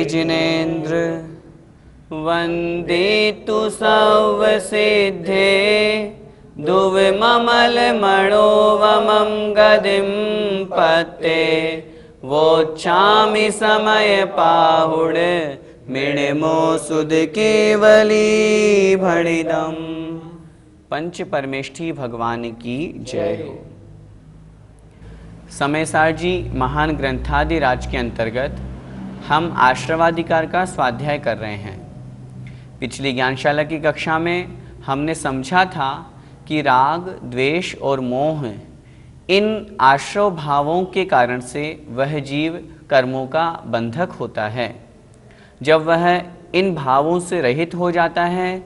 जिनेन्द्र वन्दे तु सर्वसिद्धे दुर्ममलमणोवमं गदिं पते वोच्छामि समयपाहुड मिणमो सुध केवली भणिदम। पंच परमेष्ठी भगवान की जय हो। समयसार जी महान ग्रंथादि राज के अंतर्गत हम आश्रवाधिकार का स्वाध्याय कर रहे हैं। पिछली ज्ञानशाला की कक्षा में हमने समझा था कि राग, द्वेष और मोह इन आश्रव भावों के कारण से वह जीव कर्मों का बंधक होता है। जब वह इन भावों से रहित हो जाता है,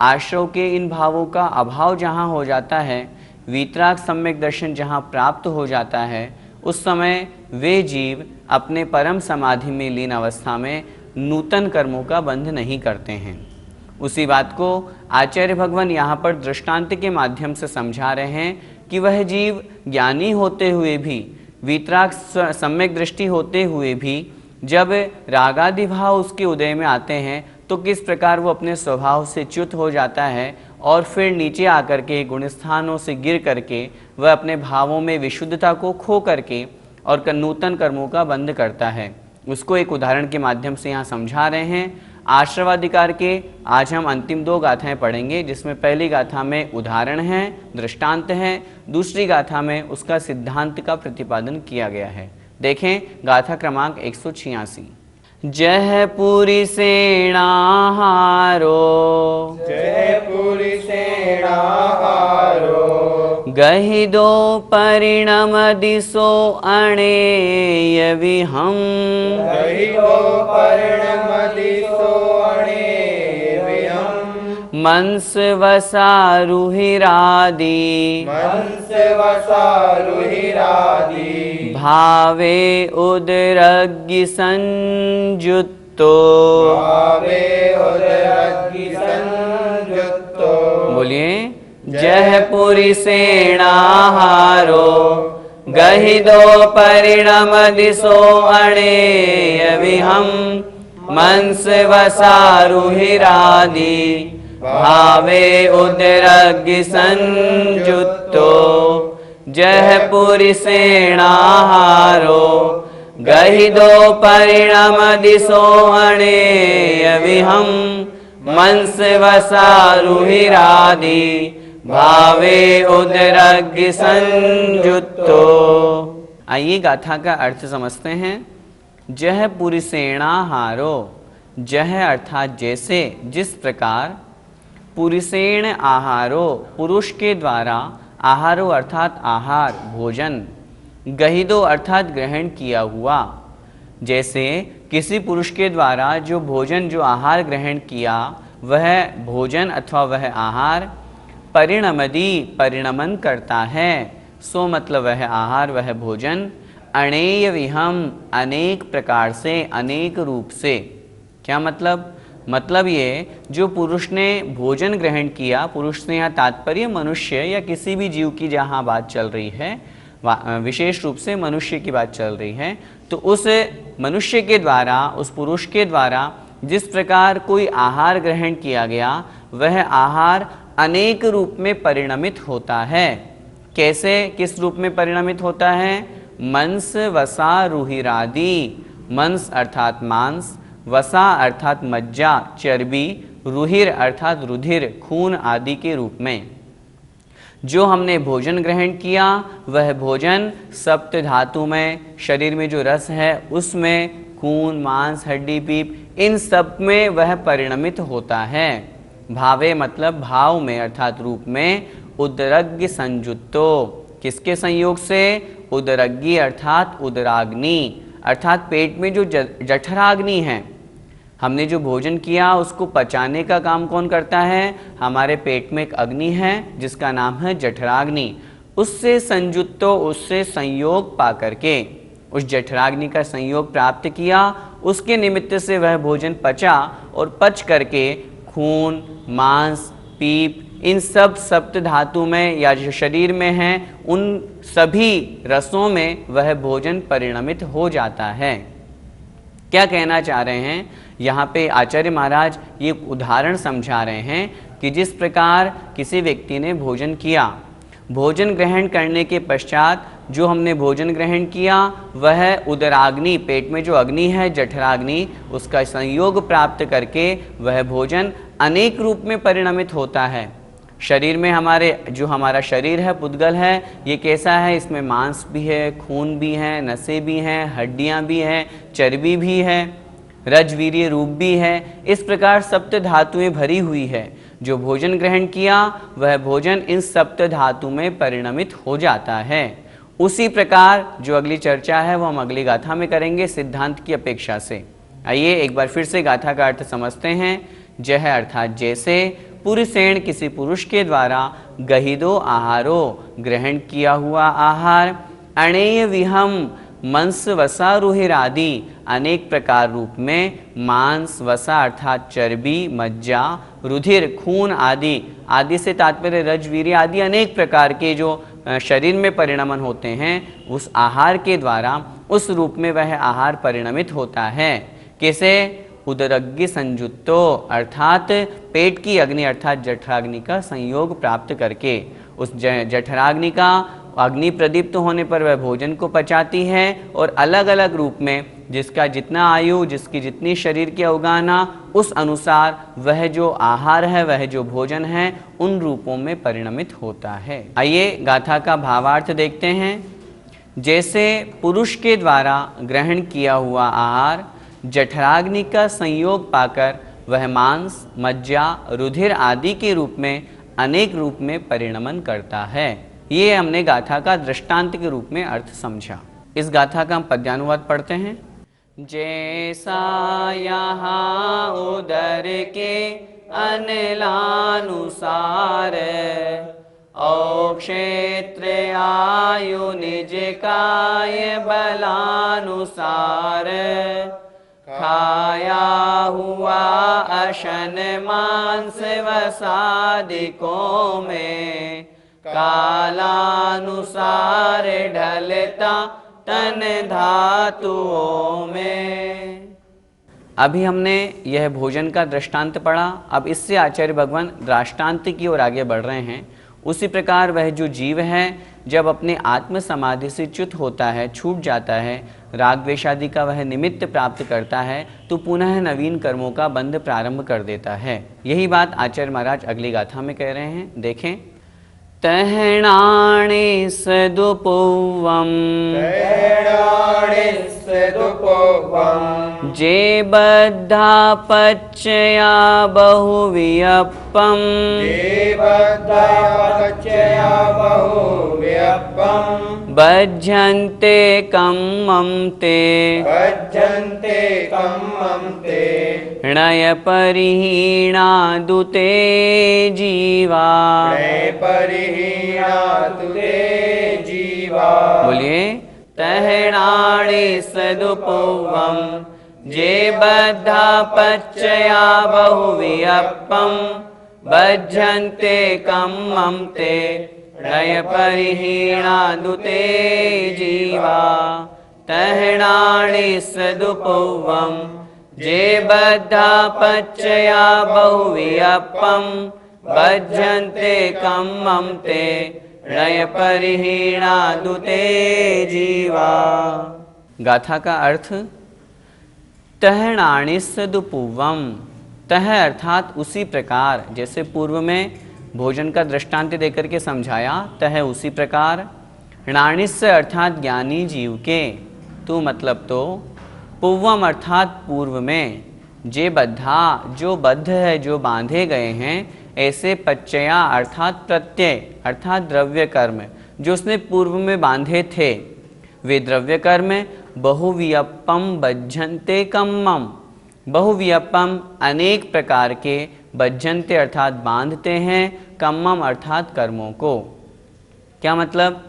आश्रव के इन भावों का अभाव जहाँ हो जाता है, वीतराग सम्यक दर्शन जहाँ प्राप्त हो जाता है, उस समय वे जीव अपने परम समाधि में लीन अवस्था में नूतन कर्मों का बंध नहीं करते हैं। उसी बात को आचार्य भगवान यहाँ पर दृष्टांत के माध्यम से समझा रहे हैं कि वह जीव ज्ञानी होते हुए भी, वीतराग सम्यक दृष्टि होते हुए भी, जब रागादि भाव उसके उदय में आते हैं तो किस प्रकार वो अपने स्वभाव से च्युत हो जाता है और फिर नीचे आकर के गुण स्थानों से गिर करके वह अपने भावों में विशुद्धता को खो करके और नूतन कर्मों का बंध करता है। उसको एक उदाहरण के माध्यम से यहाँ समझा रहे हैं। आश्रवाधिकार के आज हम अंतिम 2 गाथाएं पढ़ेंगे, जिसमें पहली गाथा में उदाहरण है, दृष्टांत है, दूसरी गाथा में उसका सिद्धांत का प्रतिपादन किया गया है। देखें गाथा क्रमांक 186। जय पुरी सेनाहारो, जय पुरी सेनाहारो, गहि दो परिणम दिसो अणेय विहम, गहि दो परिणम दिसो अणेय विहम, मंस वसारुहिरादि, मंस वसारुहिरादि, भावे उदरग्नि संयुक्तो, भावे उदरग्नि संयुक्तो। बोलिए जय पुरी सेनाहारो, गहि दो परिणम दिसो अणेय विहम, मंस वसारुहिरादि, भावे उदरग्नि संयुक्तो। जय पुरी सेनाहारो, गहि दो परिणम दिसो अणेय विहम, मंस वसारुहिरादि, भावे उदरग्नि संयुक्तो। आइए गाथा का अर्थ समझते हैं। जह पुरी सेनाहारो, जह अर्थात जैसे, जिस प्रकार, पुरुषेण आहारो, पुरुष के द्वारा, आहारो अर्थात आहार, भोजन, गहिदो अर्थात ग्रहण किया हुआ, जैसे किसी पुरुष के द्वारा जो भोजन, जो आहार ग्रहण किया, वह भोजन अथवा वह आहार परिणमदि, परिणमन करता है, सो मतलब वह आहार, वह भोजन, अणेय विहम, अनेक प्रकार से, अनेक रूप से। क्या मतलब? मतलब ये, जो पुरुष ने भोजन ग्रहण किया, पुरुष से यहाँ तात्पर्य मनुष्य या किसी भी जीव की जहाँ बात चल रही है, विशेष रूप से मनुष्य की बात चल रही है, तो उस मनुष्य के द्वारा, उस पुरुष के द्वारा जिस प्रकार कोई आहार ग्रहण किया गया, वह आहार अनेक रूप में परिणमित होता है। कैसे, किस रूप में परिणमित होता है? मंस वसा रुहिरादि, मंस अर्थात मांस, वसा अर्थात मज्जा, चर्बी, रुहिर अर्थात रुधिर, खून आदि के रूप में। जो हमने भोजन ग्रहण किया, वह भोजन सप्त धातु में, शरीर में जो रस है उसमें, खून, मांस, हड्डी, पीप, इन सब में वह परिणमित होता है। भावे मतलब भाव में अर्थात रूप में, उदरग्नि संयुक्तो, किसके संयोग से? उदरग्नि अर्थात उदराग्नि, अर्थात पेट में जो जठराग्नि है, हमने जो भोजन किया उसको पचाने का काम कौन करता है? हमारे पेट में एक अग्नि है जिसका नाम है जठराग्नि। उससे संयुक्तो, उससे संयोग पा करके, उस जठराग्नि का संयोग प्राप्त किया, उसके निमित्त से वह भोजन पचा और पच करके खून, मांस, पीप, इन सब सप्त धातु में या जो शरीर में हैं, उन सभी रसों में वह भोजन परिणमित हो जाता है। क्या कहना चाह रहे हैं? यहाँ पे आचार्य महाराज ये उदाहरण समझा रहे हैं कि जिस प्रकार किसी व्यक्ति ने भोजन किया, भोजन ग्रहण करने के पश्चात जो हमने भोजन ग्रहण किया वह उदराग्नि, पेट में जो अग्नि है जठराग्नि, उसका संयोग प्राप्त करके वह भोजन अनेक रूप में परिणमित होता है। शरीर में हमारा शरीर है, पुद्गल है, ये कैसा है? इसमें मांस भी है, खून भी है, नसें भी हैं, हड्डियां भी हैं, चर्बी भी है, रजवीर्य रूप भी है। इस प्रकार सप्त धातुएं भरी हुई है। जो भोजन ग्रहण किया वह भोजन इन सप्त धातु में परिणमित हो जाता है। उसी प्रकार जो अगली चर्चा है वो हम अगली गाथा में करेंगे सिद्धांत की अपेक्षा से। आइए एक बार फिर से गाथा का अर्थ समझते हैं। जह अर्थात जैसे, पुरुषेण किसी पुरुष के द्वारा, गहिदो आहारो ग्रहण किया हुआ आहार, अणेय विहम मंस वसा रुधिर आदि अनेक प्रकार रूप में, मांस, वसा अर्थात चर्बी, मज्जा, रुधिर खून आदि से तात्पर्य रजवीर्य आदि अनेक प्रकार के जो शरीर में परिणमन होते हैं, उस आहार के द्वारा उस रूप में वह आहार परिणमित होता है। कैसे? उदरग्नि संयुक्तो अर्थात पेट की अग्नि अर्थात जठराग्नि का संयोग प्राप्त करके। उस जठराग्नि का अग्नि प्रदीप्त होने पर वह भोजन को पचाती है और अलग अलग रूप में जिसका जितना आयु, जिसकी जितनी शरीर की अवगाहना, उस अनुसार वह जो आहार है, वह जो भोजन है, उन रूपों में परिणमित होता है। आइए गाथा का भावार्थ देखते हैं। जैसे पुरुष के द्वारा ग्रहण किया हुआ आहार जठराग्नि का संयोग पाकर वह मांस, मज्जा, रुधिर आदि के रूप में अनेक रूप में परिणमन करता है। ये हमने गाथा का दृष्टांत के रूप में अर्थ समझा। इस गाथा का हम पद्यानुवाद पढ़ते हैं। जैसा यहाँ उदर के अनिलानुसार, औ क्षेत्र आयु निज काय बलानुसार, खाया हुआ अशन मांस वसादिकों में, कालानुसार ढलता तन धातुओं में। अभी हमने यह भोजन का दृष्टांत पढ़ा। अब इससे आचार्य भगवान दृष्टांत की ओर आगे बढ़ रहे हैं। उसी प्रकार वह जो जीव है जब अपने आत्म समाधि से च्युत होता है, छूट जाता है, राग द्वेष आदि का वह निमित्त प्राप्त करता है, तो पुनः नवीन कर्मों का बंध प्रारंभ कर देता है। यही बात आचार्य महाराज अगली गाथा में कह रहे हैं। देखें। तहणाणि सदुपौवम् जे बद्धा पच्चया बहुवियप्पम् बध्यन्ते कम्मं ते णय परिहीणादुते जीवा। बोलिए। तहणाणि सदुपौवम् जे बद्धा पच्चया बहुवियप्पम् बध्यन्ते कम्मं ते णय परिहीणादुते जीवा। तहणाणि सदुपौवम् जे बद्धा पच्चया बहुवियप्पम् बध्यन्ते कम्मं ते णय परिहीणादुते जीवा। गाथा का अर्थ। तहणाणि सदुपौवम्, तह अर्थात उसी प्रकार, जैसे पूर्व में भोजन का दृष्टांत देकर के समझाया, तह उसी प्रकार। णाणिस्य अर्थात ज्ञानी जीव के, तो मतलब तो पूर्वम अर्थात पूर्व में, जे बद्धा जो बद्ध है, जो बांधे गए हैं, ऐसे पच्चया अर्थात प्रत्यय अर्थात द्रव्य कर्म जो उसने पूर्व में बांधे थे, वे द्रव्य कर्म बहुवियप्पम बज्झन्ते कम्मम, बहुवियप्पम अनेक प्रकार के, बज्झन्ते अर्थात बांधते हैं, कम्मम अर्थात कर्मों को। क्या मतलब?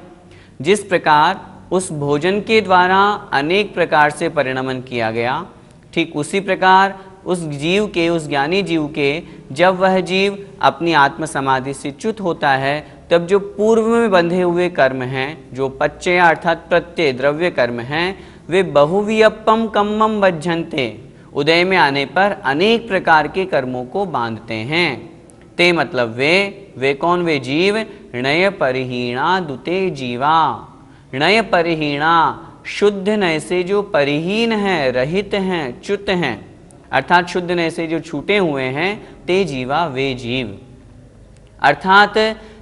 जिस प्रकार उस भोजन के द्वारा अनेक प्रकार से परिणमन किया गया, ठीक उसी प्रकार उस जीव के, उस ज्ञानी जीव के, जब वह जीव अपनी आत्म समाधि से च्युत होता है तब जो पूर्व में बंधे हुए कर्म हैं, जो पच्चय अर्थात प्रत्यय द्रव्य कर्म हैं, वे बहुवियप्पम कम्मम बज्झन्ते, उदय में आने पर अनेक प्रकार के कर्मों को बांधते हैं। ते मतलब वे कौन? वे जीव नय परिहीणा दुते जीवा। नय परिहीणा, शुद्ध नय से जो परिहीन है, रहित हैं, च्युत हैं, अर्थात शुद्ध नय से जो छूटे हुए हैं, ते जीवा वे जीव। अर्थात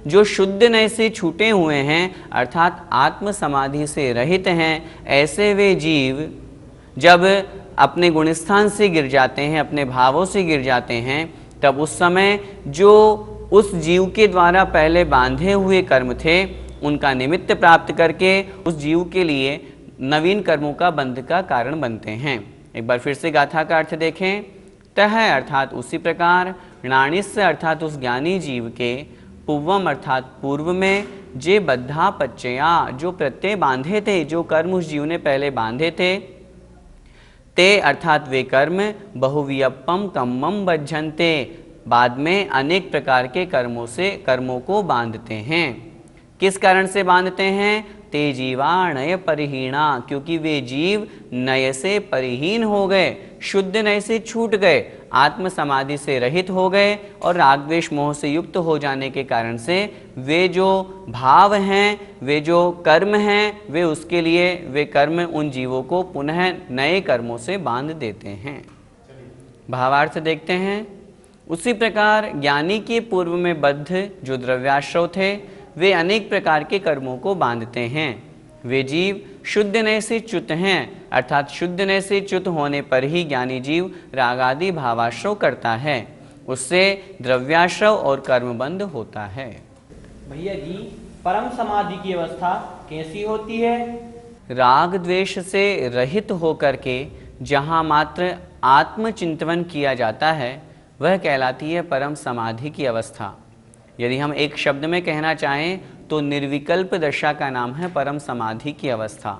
जो शुद्ध नय से छूटे हुए हैं, अर्थात आत्म समाधि से रहित हैं, ऐसे वे जीव जब अपने गुणस्थान से गिर जाते हैं, अपने भावों से गिर जाते हैं, तब उस समय जो उस जीव के द्वारा पहले बांधे हुए कर्म थे, उनका निमित्त प्राप्त करके उस जीव के लिए नवीन कर्मों का बंध का कारण बनते हैं। एक बार फिर से गाथा का अर्थ देखें। तह अर्थात उसी प्रकार, णाणिस्य अर्थात उस ज्ञानी जीव के, पूर्वम अर्थात पूर्व में, जे बद्धा पच्चया जो प्रत्यय बांधे थे, जो कर्म उस जीव ने पहले बांधे थे, ते अर्थात वे कर्म, बहुवियप्पम कम्मम बज्झन्ते बाद में अनेक प्रकार के कर्मों को बांधते हैं। किस कारण से बांधते हैं? ते जीवा नय परिहीणा, क्योंकि वे जीव नय से परिहीन हो गए, शुद्ध नय से छूट गए, आत्म समाधि से रहित हो गए और राग द्वेष मोह से युक्त हो जाने के कारण से वे जो भाव हैं, वे जो कर्म हैं, वे उसके लिए वे कर्म उन जीवों को पुनः नए कर्मों से बांध देते हैं। भावार्थ देखते हैं। उसी प्रकार ज्ञानी के पूर्व में बद्ध जो द्रव्याश्रव थे, वे अनेक प्रकार के कर्मों को बांधते हैं। वे जीव शुद्ध नय से च्युत हैं, अर्थात शुद्ध नय से च्युत होने पर ही ज्ञानी जीव रागादि भावाश्रव करता है, उससे द्रव्याश्रव और कर्मबंध होता है। भैया जी, परम समाधि की अवस्था कैसी होती है? राग द्वेष से रहित होकर के जहाँ मात्र आत्मचिंतन किया जाता है, वह कहलाती है परम समाधि की अवस्था। यदि हम एक शब्द में कहना चाहें तो निर्विकल्प दशा का नाम है परम समाधि की अवस्था।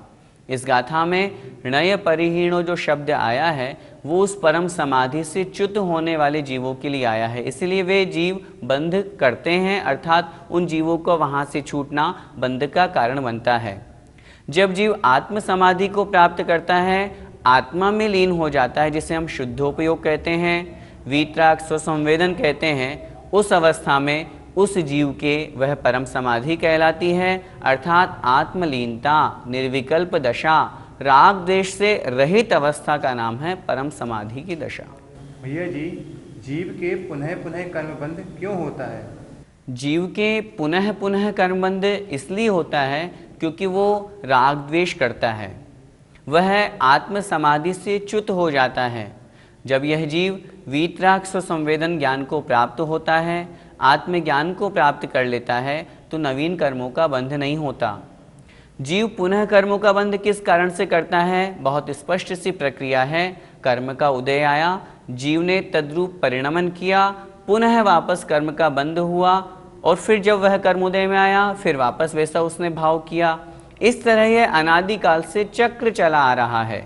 इस गाथा में नय परिहीणो जो शब्द आया है, वो उस परम समाधि से च्युत होने वाले जीवों के लिए आया है, इसलिए वे जीव बंध करते हैं, अर्थात उन जीवों को वहाँ से छूटना बंध का कारण बनता है। जब जीव आत्म समाधि को प्राप्त करता है, आत्मा में लीन हो जाता है, जिसे हम शुद्धोपयोग कहते हैं, वीतराग स्वसंवेदन कहते हैं, उस अवस्था में उस जीव के वह परम समाधि कहलाती है, अर्थात आत्मलीनता, निर्विकल्प दशा, राग द्वेष से रहित अवस्था का नाम है परम समाधि की दशा। भैया जी, जीव के पुनः पुनः कर्मबंध क्यों होता है? जीव के पुनः पुनः कर्मबंध इसलिए होता है क्योंकि वो राग द्वेष करता है, वह आत्म समाधि से च्युत हो जाता है। जब यह जीव वीतराग स्वसंवेदन ज्ञान को प्राप्त होता है, आत्मज्ञान को प्राप्त कर लेता है, तो नवीन कर्मों का बंध नहीं होता। जीव पुनः कर्मों का बंध किस कारण से करता है? बहुत स्पष्ट सी प्रक्रिया है। कर्म का उदय आया, जीव ने तद्रूप परिणमन किया, पुनः वापस कर्म का बंध हुआ, और फिर जब वह कर्म उदय में आया, फिर वापस वैसा उसने भाव किया। इस तरह यह अनादिकाल से चक्र चला आ रहा है।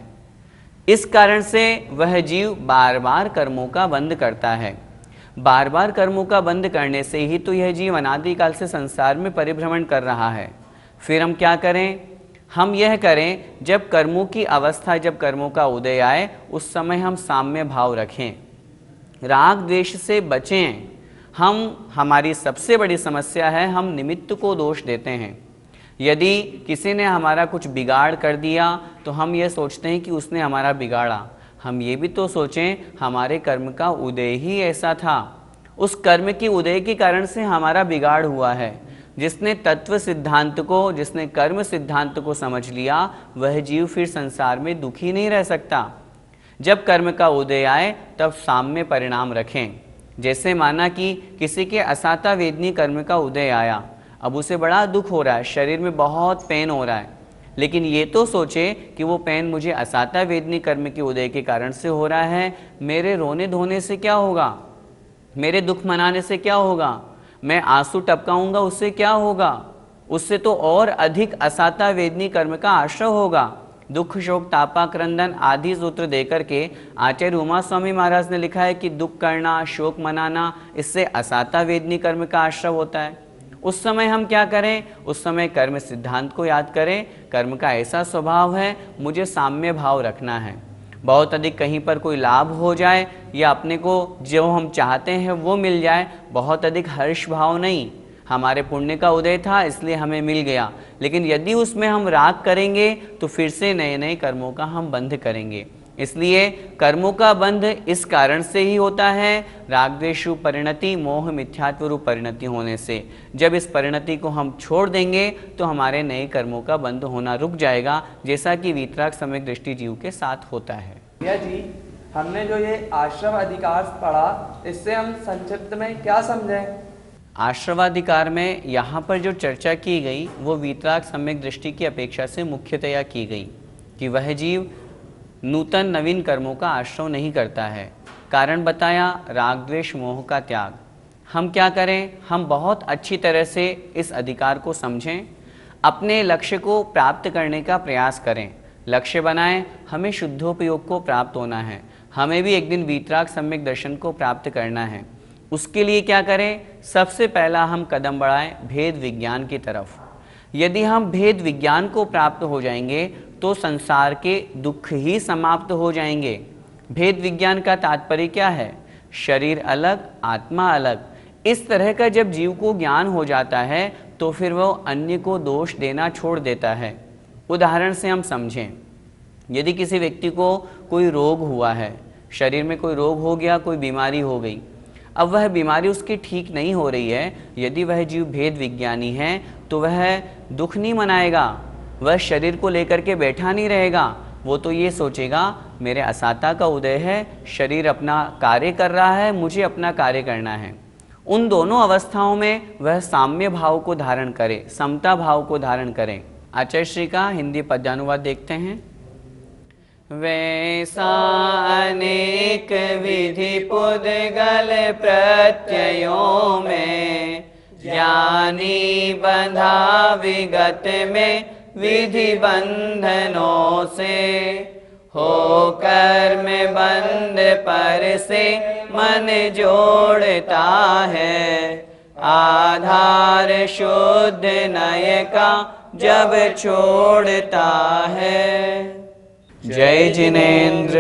इस कारण से वह जीव बार बार कर्मों का बंध करता है। बार बार कर्मों का बंध करने से ही तो यह जीव अनादिकाल से संसार में परिभ्रमण कर रहा है। फिर हम क्या करें? हम यह करें, जब कर्मों की अवस्था, जब कर्मों का उदय आए, उस समय हम साम्य भाव रखें, राग द्वेष से बचें। हमारी सबसे बड़ी समस्या है, हम निमित्त को दोष देते हैं। यदि किसी ने हमारा कुछ बिगाड़ कर दिया तो हम यह सोचते हैं कि उसने हमारा बिगाड़ा। हम ये भी तो सोचें, हमारे कर्म का उदय ही ऐसा था, उस कर्म के उदय के कारण से हमारा बिगाड़ हुआ है। जिसने तत्व सिद्धांत को, जिसने कर्म सिद्धांत को समझ लिया, वह जीव फिर संसार में दुखी नहीं रह सकता। जब कर्म का उदय आए तब साम्य परिणाम रखें। जैसे माना कि किसी के असाता वेदनी कर्म का उदय आया, अब उसे बड़ा दुख हो रहा है, शरीर में बहुत पेन हो रहा है, लेकिन ये तो सोचे कि वो पेन मुझे असाता वेदनी कर्म के उदय के कारण से हो रहा है, मेरे रोने धोने से क्या होगा, मेरे दुख मनाने से क्या होगा, मैं आंसू टपकाऊंगा उससे क्या होगा, उससे तो और अधिक असाता वेदनी कर्म का आश्रय होगा। दुख शोक तापा क्रंदन आदि सूत्र देकर के आचार्य उमा स्वामी महाराज ने लिखा है कि दुख करना, शोक मनाना, इससे असाता वेदनी कर्म का आश्रय होता है। उस समय हम क्या करें? उस समय कर्म सिद्धांत को याद करें। कर्म का ऐसा स्वभाव है, मुझे साम्य भाव रखना है। बहुत अधिक कहीं पर कोई लाभ हो जाए या अपने को जो हम चाहते हैं वो मिल जाए, बहुत अधिक हर्ष भाव नहीं। हमारे पुण्य का उदय था इसलिए हमें मिल गया, लेकिन यदि उसमें हम राग करेंगे तो फिर से नए नए कर्मों का हम बंध करेंगे। इसलिए कर्मों का बंध इस कारण से ही होता है, राग द्वेष रूप परिणति, मोह मिथ्यात्व रूप परिणति होने से। जब इस परिणति को हम छोड़ देंगे तो हमारे नए कर्मों का बंध होना रुक जाएगा, जैसा कि वीतराग सम्यक दृष्टि जीव के साथ होता है। भैया जी, हमने जो ये आश्रम अधिकार पढ़ा, इससे हम संक्षिप्त में क्या समझें? आश्रवाधिकार में यहाँ पर जो चर्चा की गई वो वीतराग सम्यक दृष्टि की अपेक्षा से मुख्यतया की गई कि वह जीव नूतन नवीन कर्मों का आश्रव नहीं करता है। कारण बताया, राग द्वेष मोह का त्याग। हम क्या करें? हम बहुत अच्छी तरह से इस अधिकार को समझें, अपने लक्ष्य को प्राप्त करने का प्रयास करें। लक्ष्य बनाएं, हमें शुद्धोपयोग को प्राप्त होना है, हमें भी एक दिन वीतराग सम्यक दर्शन को प्राप्त करना है। उसके लिए क्या करें? सबसे पहला हम कदम बढ़ाएं भेद विज्ञान की तरफ। यदि हम भेद विज्ञान को प्राप्त हो जाएंगे तो संसार के दुख ही समाप्त हो जाएंगे। भेद विज्ञान का तात्पर्य क्या है? शरीर अलग, आत्मा अलग। इस तरह का जब जीव को ज्ञान हो जाता है तो फिर वो अन्य को दोष देना छोड़ देता है। उदाहरण से हम समझें, यदि किसी व्यक्ति को कोई रोग हुआ है, शरीर में कोई रोग हो गया, कोई बीमारी हो गई, अब वह बीमारी उसकी ठीक नहीं हो रही है, यदि वह जीव भेद विज्ञानी है तो वह दुख नहीं मनाएगा, वह शरीर को लेकर के बैठा नहीं रहेगा। वो तो ये सोचेगा मेरे असाता का उदय है, शरीर अपना कार्य कर रहा है, मुझे अपना कार्य करना है। उन दोनों अवस्थाओं में वह साम्य भाव को धारण करे, समता भाव को धारण करें। आचार्य श्री का हिंदी पद्यानुवाद देखते हैं। वैसा अनेक विधि पुद्गल प्रत्ययों में, ज्ञानी बंधा विगत में विधि बंधनों से। हो कर्म बंध पर से मन जोड़ता है, आधार शुद्ध नय का जब छोड़ता है। जय जिनेन्द्र।